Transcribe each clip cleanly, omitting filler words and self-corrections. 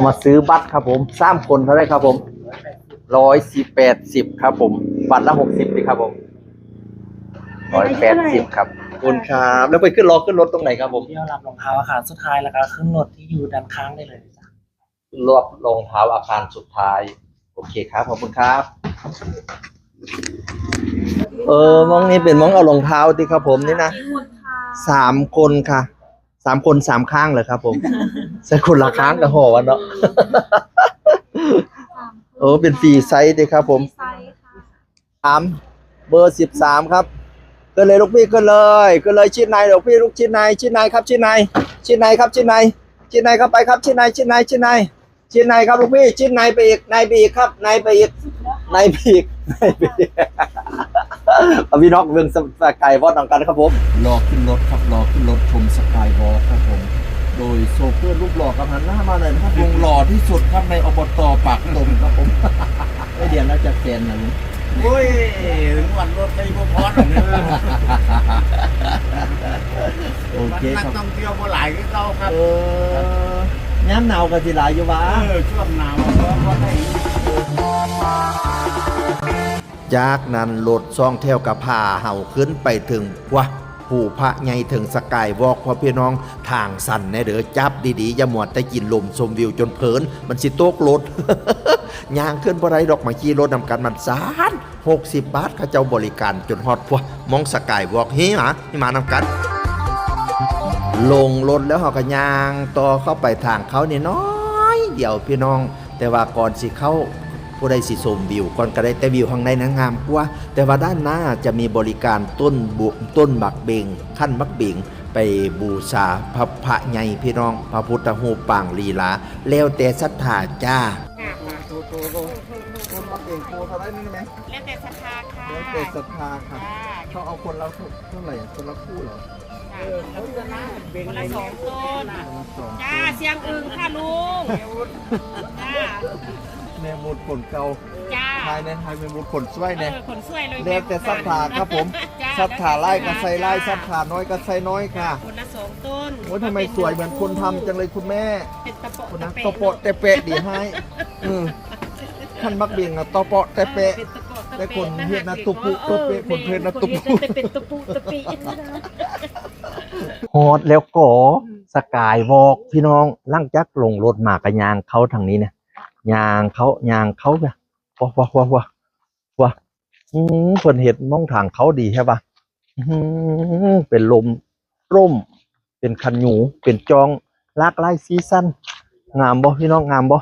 มาซื้อบัตรครับผม3 คนเท่าไรครับผม180ครับผมบัตรละ60สิครับผม180ครับขอบคุณครับแล้วไปขึ้นรถตรงไหนครับผมเที่ยวรับรองเท้าอาคารสุดท้ายแล้วก็ขึ้นรถที่อยู่ด้านข้างได้เลยจ้ะรอบรองเท้าอาคารสุดท้ายโอเคครับขอบคุณครับมองนี้เป็นมองเอารองเท้าที่ครับผมนี่นะ3 คนค่ะ3 คน 3 ข้างเลยครับผมใส่คนละข้างกับห่อวันเนาะเป็นฟรีไซส์ดีครับผม3เบอร์13ครับก็เลยลูกพี่ก็เลยชิ้นในลูกพี่ลูกชิ้นในครับชิ้นในครับชิ้นในเข้าไปครับชิ้นในครับลูกพี่ชิ้นในไปอีกครับในไปอีกเอาพี่น้องเรื่องสกายวอล์กกันครับผมรอขึ้นรถครับรอขึ้นรถชมสกายวอล์กครับผมโดยโซเฟอร์รูปหล่อครับหันหน้ามาเลยนะครับวงหล่อที่สุดครับในอบต.ปากตมครับผมไม่เดียนน่าจะแกนนะลุงโอ้ยถึงวันรถไปบ่พอหรอกเนี่ยโอเคครับนักท่องเที่ยวบ่หลายก็เก่าครับย้ำหนาวกันสิหลายอยู่วะช่วงหนาวก็ได้จากนั้นรถซ่องแถวกับพาเห่าขึ้นไปถึงผู้พระใหญ่ถึงสกายวอล์กพ่อพี่น้องทางสั่นแน่เด้อจับดีๆอย่าหมดแต่กินลมชมวิวจนเพลินมันสิโต๊กรถ ย่างขึ้นบ่ได้ดอกมาขี่รถนำกันมัน60 บาทเขาเจ้าบริการจนฮอดพวกมองสกายวอล์กเฮ้มานำกันลงรถแล้วเขาก็ย่างต่อเข้าไปทางเขานี่น้อยเดี๋ยวพี่น้องแต่ว่าก่อนสิเข้าผู้ใดสิชมวิวก่อนก็ได้แต่วิวข้างในนั้นงามกว่าแต่ว่าด้านหน้าจะมีบริการต้นบักเบงขั้นบักเบงไปบูชาพระใหญ่พี่น้องพระพุทธรูปปางลีลาแล้วแต่ศรัทธาจ้าต้นบักเบงโคเท่าไรนี่ไหมแล้วแต่ศรัทธาค่ะแล้วแต่ศรัทธาค่ะเขาเอาคนละเท่าไหร่คนละคู่เหรอคนละ2 ต้นจ้าเสียงอึ่งค่ะลุงจ้าแม่บุญผลเก่าไทยในไทยแม่บุญผลช่วยเนี่ยผลช่วยเลยเรียกแต่ศรัทธาครับผมศรัทธาไล่ก็ใส่ไล่ศรัทธาน้อยก็ใส่น้อยค่ะคนละ2 ต้นโอ้ทำไมสวยเหมือนคนทำจังเลยคุณแม่เป็นตะโปะคนนั้นตะโปะแต่เปะดีให้ท่านมักเบี่ยงอะตะโปะแต่เปะแต่คนเฮียนะตุปุตะเปะคนเพชรนะตุปุเป็นตะปูตะปีฮอดแล้วก็สกายวอล์กพี่น้องลั่งจักลงรถมากระยางเขาทางนี้เนี่ยยางเขาเนี่ยว้าคนเห็ดมองทางเขาดีใช่ปะเป็นลมร่มเป็นคันหนูเป็นจองลากไล่ซีซั่นงามบ่พี่น้องงามบ่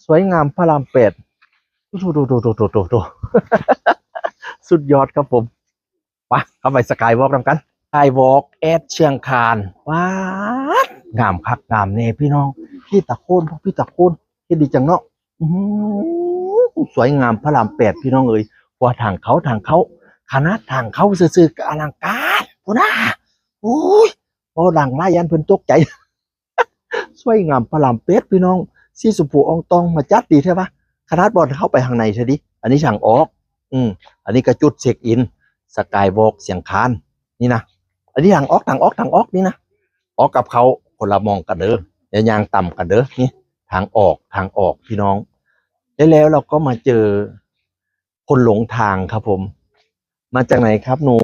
สวยงามพระราม8ดูสุดยอดครับผมไปเข้าไปสกายวอล์กนำกันสกายวอล์กแอดเชียงคานว้างามคักงามเน่พี่น้องพี่ตะโคนเฮ็ดดีจังเนาะสวยงามพระราม8พี่น้องเอ๋ยว่าทางเขาคณะทางเขาซื่อๆอลังการพุ่นน่ะโอ้ยพอดังมายันเพิ่นตกใจสวยงามพระราม8พี่น้องสีสุภูอองตองมาจัดดีใช่ปะคณะบอลเข้าไปข้างในใช่ดิอันนี้ทางออกอันนี้ก็จุดเช็คอินสกายวอล์กเสียงคานนี่นะอันนี้ทางออกนี่นะออกกับเขาคนละมองกันเด้ออย่ายางต่ำกันเด้อนี่ทางออกพี่น้องแล้วเราก็มาเจอคนหลงทางครับผมมาจากไหนครับหนู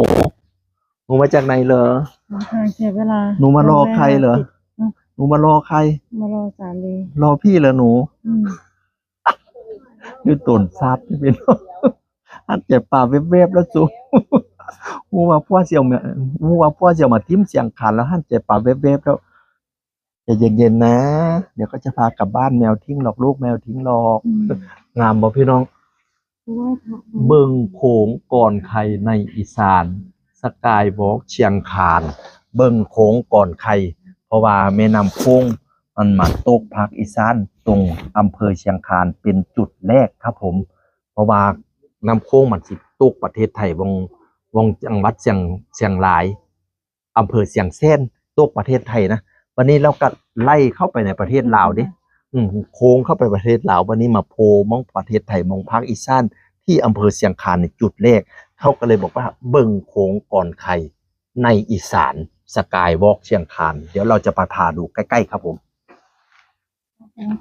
มาจากไหนเหรอเสียเวลาหนูมารอใครเหรอหนูมารอใครมารอสามีรอพี่เหรอหนูยืดต้นซับที่เป็นอันเจ็บป่าเว็บๆแล้วจูมูว่าพ่อเสี่ยวมาทิ่มเสียงขันแล้วหันเจ็บป่าเว็บๆแล้วจะเย็นๆนะเดี๋ยวก็จะพากลับบ้านแมวทิ้งหรอกลูกแมวทิ้งหรอกงามบ่พี่น้องเบิ่งโขงก่อนใครในอีสานสกายวอล์กเชียงคานเบิ่งโขงก่อนใครเพราะว่าแม่น้ำโขงมันมาตกภาคอีสานตรงอำเภอเชียงคานเป็นจุดแรกครับผมเพราะว่าน้ำโขงมันสิตกประเทศไทยวงจังหวัดเชียงรายอำเภอเชียงแสนตกประเทศไทยนะวันนี้เราก็ไล่เข้าไปในประเทศลาวดิโค้งเข้าไปประเทศลาววันนี้มาโพมองประเทศไทยมองภาคอีสานที่อำเภอเชียงคานในจุดแรกเขาก็เลยบอกว่าเบิ่งโค้งก่อนใครในอีสานสกายวอล์กเชียงคานเดี๋ยวเราจะพาดูใกล้ๆครับผม นะคะ